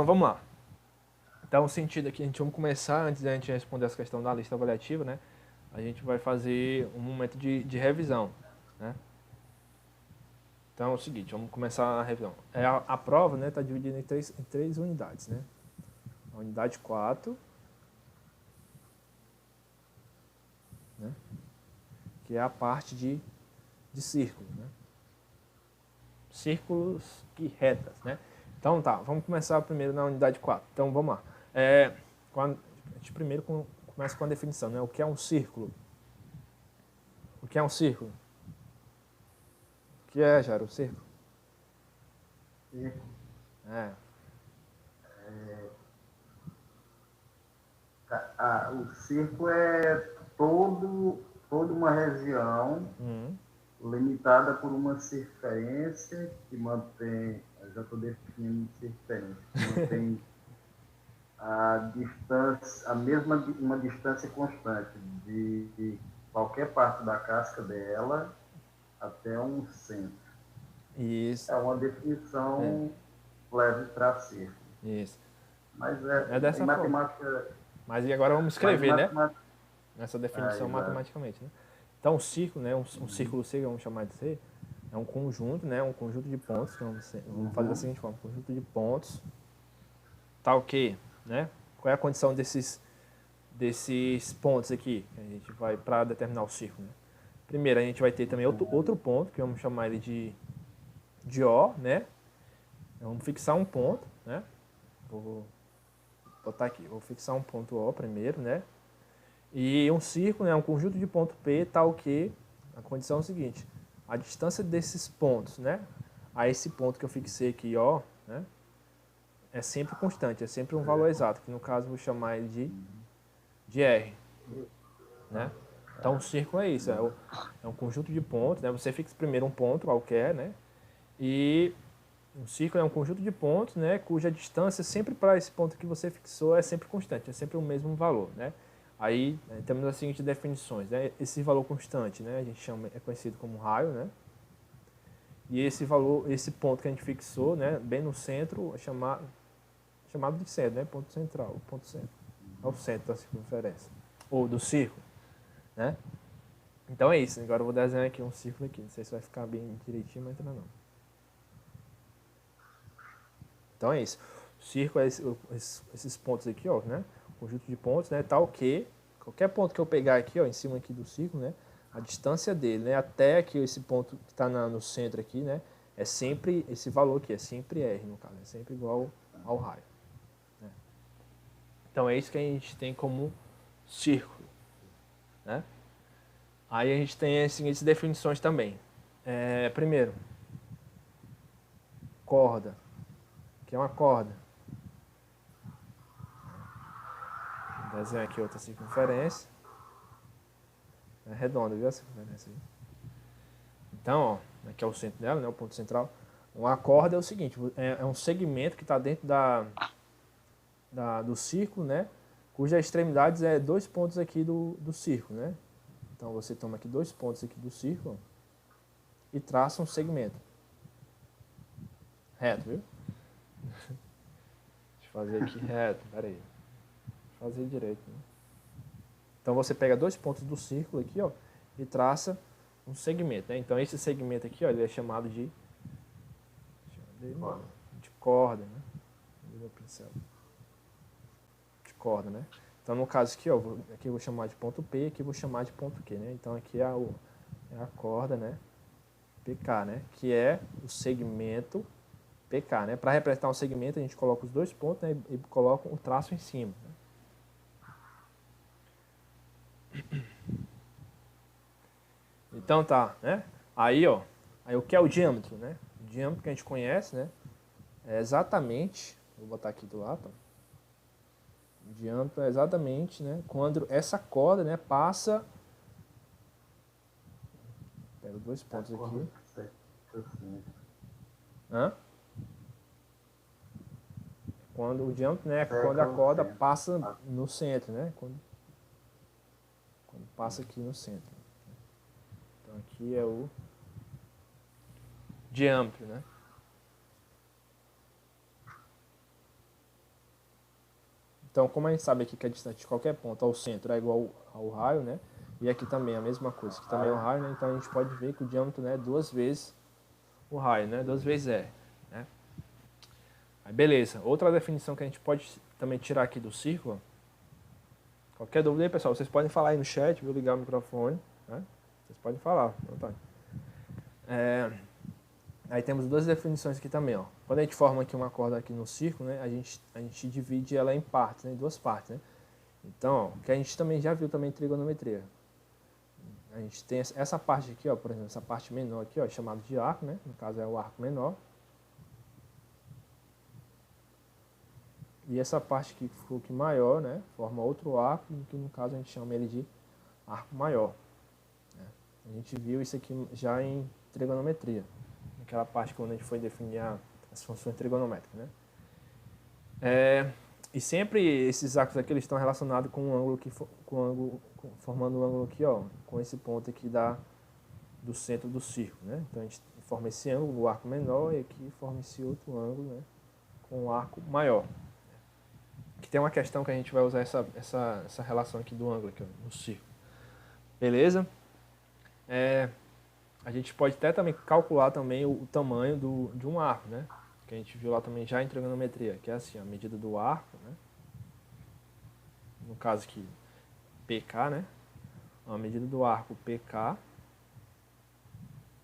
Então, vamos lá. Então, o sentido aqui, vamos começar, antes da gente responder essa questão da lista avaliativa, né? A gente vai fazer um momento de revisão, né? Então, é o seguinte, vamos começar a revisão. A prova, né, está dividida em três unidades, né? A unidade 4, né? Que é a parte de círculo, né? Círculos e retas, né? Então, tá, vamos começar primeiro na unidade 4. Então, vamos lá. A gente primeiro começa com a definição, né? O que é um círculo? O que é um círculo? O que é, Jairo, o círculo? Círculo. É. O círculo é toda uma região limitada por uma circunferência que mantém, eu já estou definindo circunferência, que mantém a distância, uma distância constante de qualquer parte da casca dela até um centro. Isso. É uma definição leve para círculo. Isso. Mas É em dessa forma. matemática. Mas e agora vamos Mas em escrever, né? matemática. Essa definição Exato. matematicamente, né? Então, o círculo, né? Um círculo C, vamos chamar de C, é um conjunto, né? Um conjunto de pontos. Que vamos fazer da seguinte forma: um conjunto de pontos. Tá ok, né? Qual é a condição desses pontos aqui? Que a gente vai para determinar o círculo, né? Primeiro, a gente vai ter também outro ponto, que vamos chamar ele de O, né? Vamos fixar um ponto, né? Vou botar aqui, vou fixar um ponto O primeiro, né? E um círculo, né? Um conjunto de ponto P, tal que a condição é o seguinte: a distância desses pontos, né? A esse ponto que eu fixei aqui, O, né? É sempre constante, é sempre um valor exato, que no caso eu vou chamar ele de R, né? Então, o círculo é isso, é um conjunto de pontos, né? Você fixa primeiro um ponto qualquer, né? E um círculo é um conjunto de pontos, né? Cuja distância sempre para esse ponto que você fixou é sempre constante, é sempre o mesmo valor, né? Aí temos as seguintes definições, né? Esse valor constante, né? A gente chama, é conhecido como raio, né? E esse valor, esse ponto que a gente fixou, né? Bem no centro, é chamado de centro, né? Ponto central, ponto centro. É o centro da circunferência ou do círculo, né? Então é isso. Agora eu vou desenhar aqui um círculo aqui. Não sei se vai ficar bem direitinho, mas ainda não. Então é isso. O círculo é esses pontos aqui, ó, né? Conjunto de pontos, né? Tal que qualquer ponto que eu pegar aqui, ó, em cima aqui do círculo, né? A distância dele, né? Até aqui esse ponto que está no centro aqui, né? É sempre esse valor aqui, é sempre R no caso, é sempre igual ao raio. Né? Então é isso que a gente tem como círculo, né? Aí a gente tem as seguintes definições também. Primeiro, corda, que é uma corda. Vou desenhar aqui outra circunferência. É redonda, viu a circunferência aí? Então, ó, aqui é o centro dela, né, o ponto central. Uma corda é o seguinte, é um segmento que está dentro do círculo, né, cuja extremidade é dois pontos aqui do círculo, né. Então você toma aqui dois pontos aqui do círculo e traça um segmento reto, viu? Deixa eu fazer aqui reto, peraí. Deixa eu fazer direito, né? Então você pega dois pontos do círculo aqui, ó, e traça um segmento, né? Então esse segmento aqui, ó, ele é chamado de corda, né? Meu pincel. De corda, né? Então no caso aqui, ó, aqui eu vou chamar de ponto P, aqui eu vou chamar de ponto Q, né? Então aqui é a corda, né? PK, né? Que é o segmento PK, né? Para representar um segmento, a gente coloca os dois pontos, né? E coloca o traço em cima, né? Então tá, né? Aí, ó, aí o que é o diâmetro, né? O diâmetro que a gente conhece, né? É exatamente, vou botar aqui do lado, ó. O diâmetro é exatamente, né? Quando essa corda, né, passa. Pego dois pontos aqui. Hã? Quando o diâmetro, né? Quando a corda passa no centro, né? Quando passa aqui no centro. Então aqui é o diâmetro, né? Então, como a gente sabe aqui que a distância de qualquer ponto ao centro é igual ao raio, né? E aqui também é a mesma coisa, que também é o raio, né? Então a gente pode ver que o diâmetro, né, é 2 vezes o raio, né? 2 vezes R, né? Aí beleza. Outra definição que a gente pode também tirar aqui do círculo. Qualquer dúvida aí, pessoal, vocês podem falar aí no chat, vou ligar o microfone, né? Vocês podem falar, Antônio. Aí temos duas definições aqui também, ó. Quando a gente forma aqui uma corda aqui no círculo, né, a gente divide ela em partes, né, em duas partes, né? Então, ó, que a gente também já viu também em trigonometria. A gente tem essa parte aqui, ó, por exemplo, essa parte menor aqui, ó, chamada de arco, né? No caso é o arco menor. E essa parte que ficou aqui maior, né, forma outro arco, que no caso a gente chama ele de arco maior. Né? A gente viu isso aqui já em trigonometria, naquela parte quando a gente foi definir as funções trigonométricas, né? E sempre esses arcos aqui eles estão relacionados com um ângulo formando um ângulo aqui, ó, com esse ponto aqui do centro do círculo, né? Então a gente forma esse ângulo, o arco menor, e aqui forma esse outro ângulo, né, com o arco maior. Que tem uma questão que a gente vai usar essa relação aqui do ângulo aqui, ó, no círculo. Beleza? A gente pode até também calcular também o tamanho de um arco, né? Que a gente viu lá também já em trigonometria, que é assim, a medida do arco, né? No caso aqui, PK, né? A medida do arco PK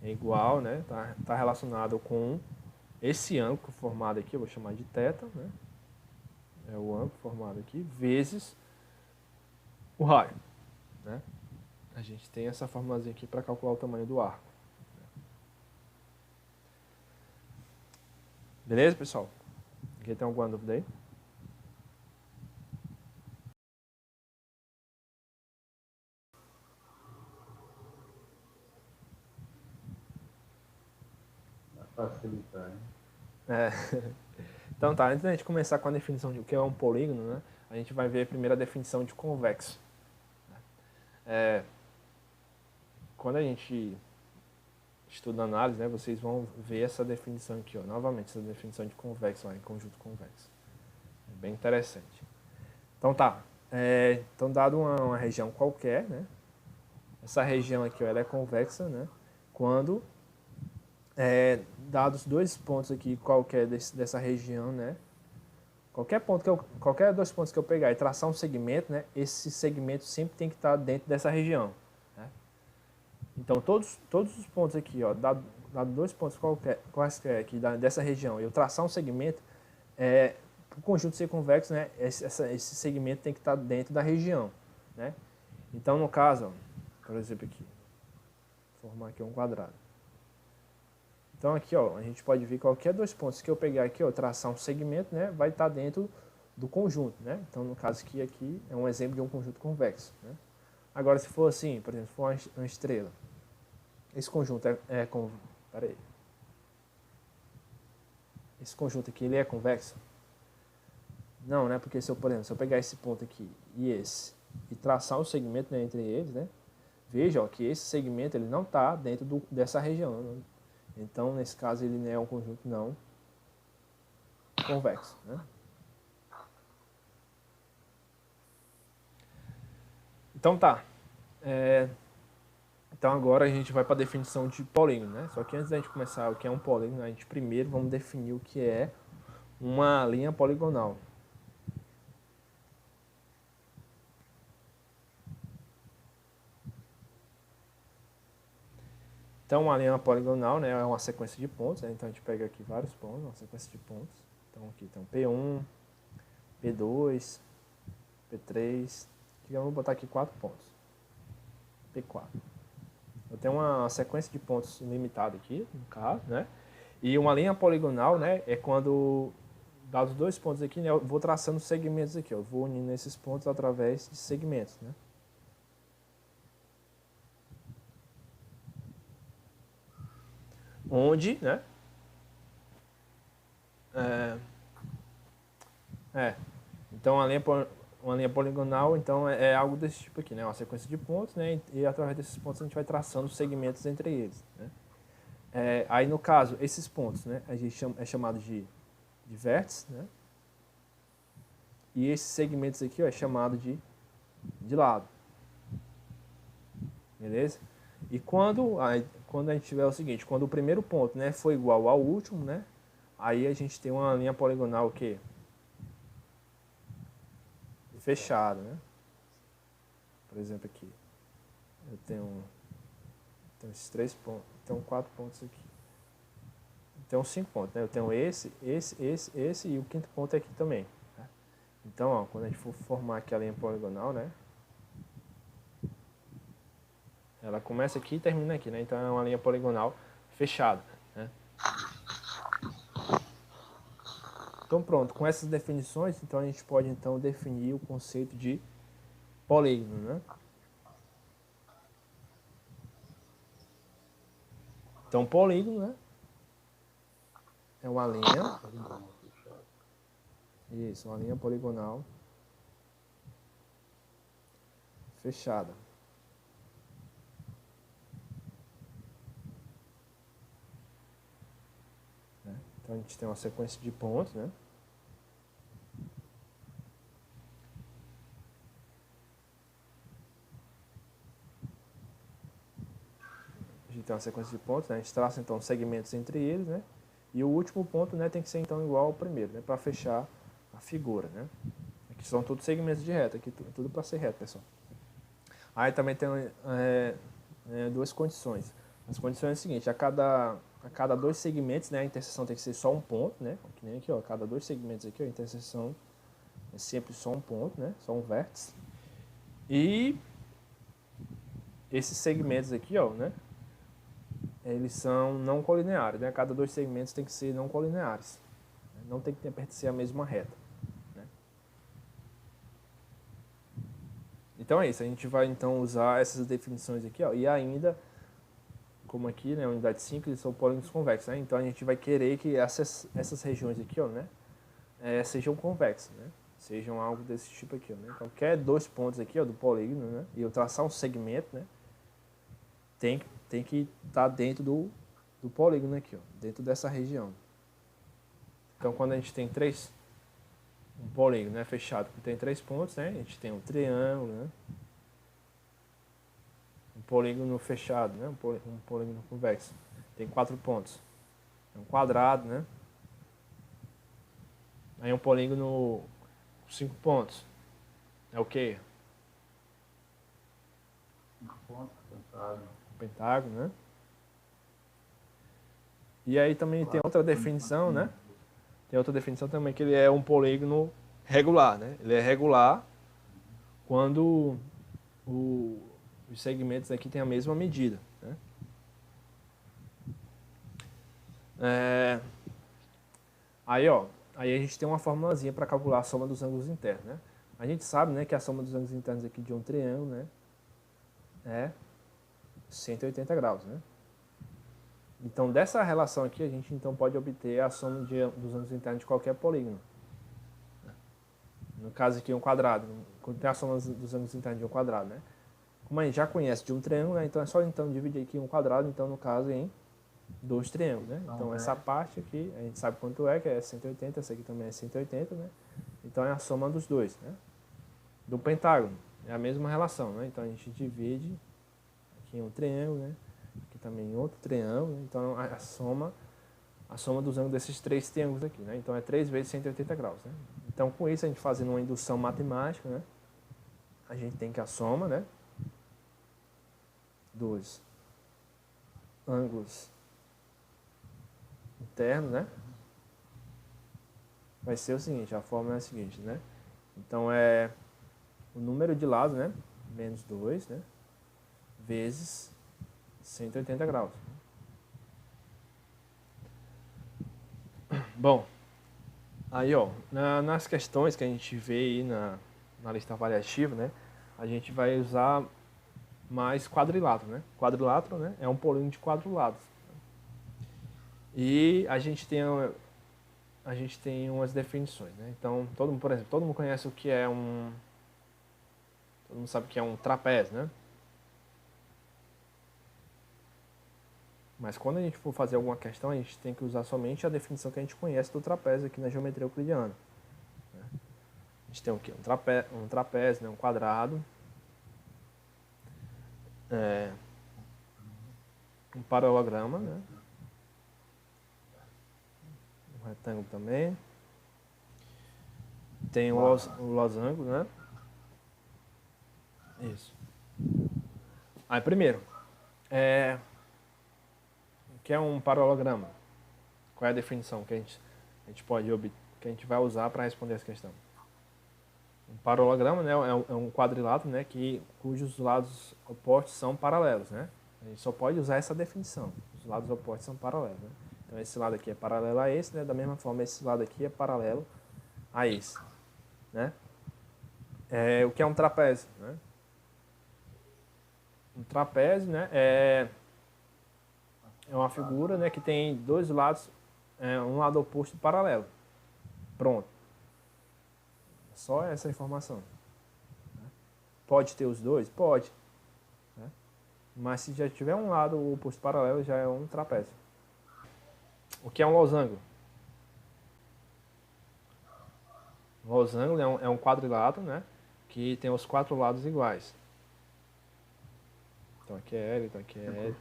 é igual, né? Tá relacionado com esse ângulo formado aqui, eu vou chamar de θ, né? É o ângulo formado aqui, vezes o raio, né? A gente tem essa formulazinha aqui para calcular o tamanho do arco. Beleza, pessoal? Aqui tem alguma dúvida aí? Facilitar, né? Então tá, antes da gente começar com a definição de o que é um polígono, né, a gente vai ver primeiro a definição de convexo. Quando a gente estuda análise, né, vocês vão ver essa definição aqui, ó, novamente, essa definição de convexo, ó, em conjunto convexo. É bem interessante. Então tá, então dado uma região qualquer, né, essa região aqui, ó, ela é convexa, né, quando dados dois pontos aqui qualquer dessa região, né, qualquer dois pontos que eu pegar e traçar um segmento, né, esse segmento sempre tem que estar dentro dessa região. Né? Então, todos os pontos aqui, ó, dado dois pontos quaisquer aqui dessa região, eu traçar um segmento, para o conjunto ser convexo, né, esse segmento tem que estar dentro da região. Né? Então, no caso, ó, por exemplo aqui, vou formar aqui um quadrado. Então aqui, ó, a gente pode ver qualquer dois pontos que eu pegar aqui, ó, traçar um segmento, né, vai estar dentro do conjunto, né? Então no caso aqui é um exemplo de um conjunto convexo, né? Agora se for assim, por exemplo, se for uma estrela, esse conjunto peraí. Esse conjunto aqui, ele é convexo? Não, né? Porque se eu, por exemplo, se eu pegar esse ponto aqui e esse e traçar um segmento, né, entre eles, né? Veja, ó, que esse segmento ele não está dentro dessa região, né? Então, nesse caso, ele é um conjunto não convexo. Né? Então tá. Então agora a gente vai para a definição de polígono. Né? Só que antes da gente começar o que é um polígono, a gente primeiro vamos definir o que é uma linha poligonal. Então, uma linha poligonal, né, é uma sequência de pontos. Né? Então, a gente pega aqui vários pontos, uma sequência de pontos. Então, aqui tem P1, P2, P3. Digamos, vou botar aqui 4 pontos. P4. Eu tenho uma sequência de pontos limitada aqui, no caso, né? E uma linha poligonal, né, é quando, dados dois pontos aqui, né, eu vou traçando segmentos aqui. Eu vou unindo esses pontos através de segmentos, né? Onde, né? Então, uma linha poligonal, então, é algo desse tipo aqui, né? Uma sequência de pontos, né? E através desses pontos a gente vai traçando segmentos entre eles, né? Aí, no caso, esses pontos, né? A gente é chamado de vértice, né? E esses segmentos aqui, ó, é chamado de lado. Beleza? E quando a gente tiver o seguinte, quando o primeiro ponto, né, for igual ao último, né, aí a gente tem uma linha poligonal o quê? Fechada, né? Por exemplo aqui, eu tenho esses 3 pontos, tenho 4 pontos aqui. Tenho 5 pontos, né? Eu tenho esse e o quinto ponto é aqui também. Tá? Então, ó, quando a gente for formar aqui a linha poligonal, né? Ela começa aqui e termina aqui, né? Então é uma linha poligonal fechada, né? Então pronto, com essas definições, então a gente pode então definir o conceito de polígono, né? Então polígono, né? É uma linha. Isso, uma linha poligonal fechada. Então a gente tem uma sequência de pontos, né? A gente tem uma sequência de pontos, né? A gente traça então segmentos entre eles, né? E o último ponto, né, tem que ser então igual ao primeiro, né? Para fechar a figura, né? Aqui são todos segmentos de reta, aqui tudo para ser reto, pessoal. Aí também tem duas condições. As condições é o seguinte, a cada 2 segmentos, né, a interseção tem que ser só um ponto, né? Que nem aqui, ó, a cada 2 segmentos aqui, ó, a interseção é sempre só um ponto, né? Só um vértice. E esses segmentos aqui, ó, né? Eles são não colineares, né? A cada 2 segmentos tem que ser não colineares. Não tem que pertencer à mesma reta. Né? Então é isso, a gente vai então usar essas definições aqui, ó, e ainda, como aqui, né, unidade 5, eles são polígonos convexos, né? Então a gente vai querer que essas regiões aqui, ó, né, sejam convexas, né? Sejam algo desse tipo aqui, ó, né? Então, qualquer 2 pontos aqui, ó, do polígono, né, e eu traçar um segmento, né, tem que estar dentro do polígono aqui, ó, dentro dessa região. Então, quando a gente tem um polígono, né, fechado, que tem 3 pontos, né, a gente tem um triângulo, né, um polígono fechado, né, um polígono convexo, tem 4 pontos, é um quadrado, né, aí um polígono com 5 pontos, é o quê? 5 pontos, pentágono. Pentágono, né? E aí também tem outra definição, né? Tem outra definição também que ele é um polígono regular, né? Ele é regular quando os segmentos aqui têm a mesma medida, né? Aí, ó, aí a gente tem uma formulazinha para calcular a soma dos ângulos internos, né? A gente sabe, né, que a soma dos ângulos internos aqui de um triângulo, né, é 180 graus, né? Então, dessa relação aqui, a gente então pode obter a soma dos ângulos internos de qualquer polígono. No caso aqui, um quadrado. Quando tem a soma dos ângulos internos de um quadrado, né? Como a gente já conhece de um triângulo, né? Então é só então dividir aqui um quadrado, então no caso em 2 triângulos, né? Então essa parte aqui, a gente sabe quanto é, que é 180, essa aqui também é 180, né? Então é a soma dos dois, né? Do pentágono, é a mesma relação, né? Então a gente divide aqui em um triângulo, né? Aqui também em outro triângulo, né? Então a soma dos ângulos desses 3 triângulos aqui, né? Então é 3 vezes 180 graus, né? Então com isso a gente fazendo uma indução matemática, né? A gente tem que a soma, né? Dos ângulos internos, né? Vai ser o seguinte, a fórmula é a seguinte, né? Então é o número de lados, né? Menos 2, né? Vezes 180 graus. Bom, aí ó, nas questões que a gente vê aí na lista variativa, né? A gente vai usar mais quadrilátero, né? Quadrilátero, né? É um polígono de 4 lados. E a gente tem umas definições, né? Então, por exemplo, todo mundo conhece o que é todo mundo sabe o que é um trapézio, né? Mas quando a gente for fazer alguma questão, a gente tem que usar somente a definição que a gente conhece do trapézio aqui na geometria euclidiana. Né? gente tem o quê? Um trapézio, né? Um quadrado. Um paralelograma, né? Um retângulo também. Tem o losango, né? Isso. Aí, primeiro, o que é um paralelograma? Qual é a definição que a gente pode que a gente vai usar para responder essa questão? Um paralelograma, né, é um quadrilátero, né, cujos lados opostos são paralelos, né? A gente só pode usar essa definição. Os lados opostos são paralelos, né? Então esse lado aqui é paralelo a esse, né? Da mesma forma esse lado aqui é paralelo a esse, né? O que é um trapézio, né? Um trapézio, né, é uma figura, né, que tem dois lados, um lado oposto paralelo. Pronto. Só essa informação. Pode ter os dois? Pode. Né? Mas se já tiver um lado oposto paralelo, já é um trapézio. O que é um losango? Um losango é um quadrilátero, né, que tem os quatro lados iguais. Então aqui é L, então aqui é L.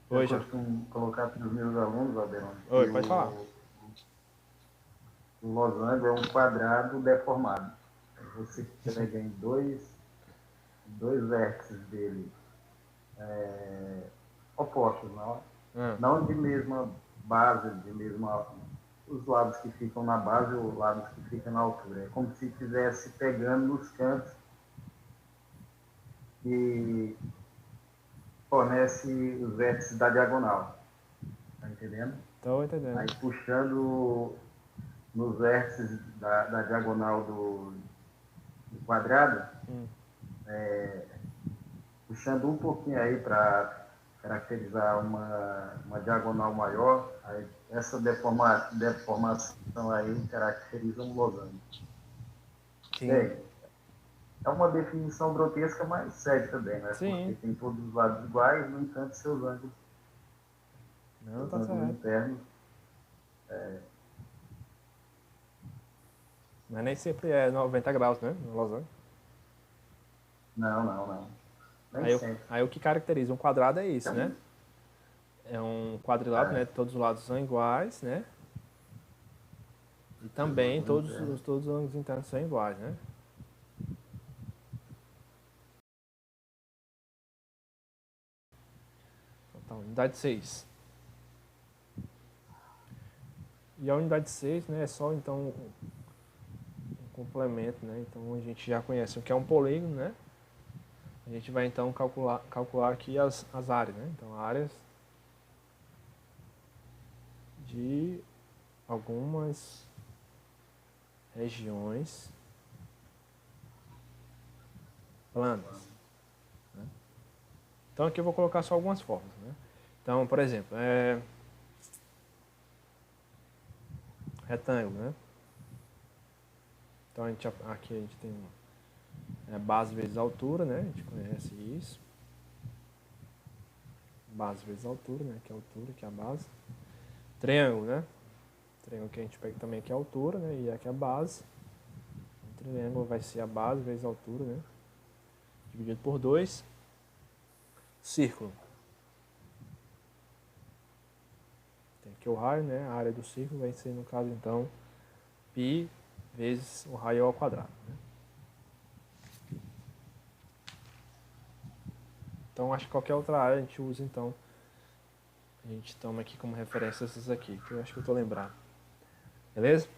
Eu costumo colocar para os meus alunos, Adelon, Oi, pode falar. O losango é um quadrado deformado. Você pega em dois vértices dele opostos, não de mesma base, os lados que ficam na base e os lados que ficam na altura. É como se estivesse pegando nos cantos e fornece os vértices da diagonal. Tá entendendo? Estou entendendo. Aí puxando nos vértices da diagonal do quadrado, puxando um pouquinho aí para caracterizar uma diagonal maior, aí essa deformação aí caracteriza um losango. Sim. Bem, é uma definição grotesca, mas serve também, né? Sim. Porque tem todos os lados iguais, no entanto, seus ângulos, não, tá certo. internos. Mas nem sempre é 90 graus, né? No losango. Não. Aí o que caracteriza um quadrado é isso, né? É um quadrilátero, né? Todos os lados são iguais, né? E também todos os ângulos internos são iguais, né? Então, unidade 6. E a unidade 6, né, é só então um complemento, né? Então a gente já conhece o que é um polígono, né? A gente vai então calcular aqui as áreas, né? Então áreas de algumas regiões planas. Né? Então aqui eu vou colocar só algumas formas, né? Então, por exemplo, retângulo, né? Então aqui a gente tem base vezes altura, né? A gente conhece isso. Base vezes altura, né? Que é a altura, que é a base. Triângulo, né? Triângulo que a gente pega também aqui é a altura, né? E aqui é a base. O triângulo vai ser a base vezes a altura, né? Dividido por 2. Círculo. Tem aqui o raio, né? A área do círculo vai ser, no caso, então, π vezes o raio ao quadrado. Né? Então, acho que qualquer outra área a gente usa, então, a gente toma aqui como referência essas aqui, que eu acho que eu estou lembrado. Beleza?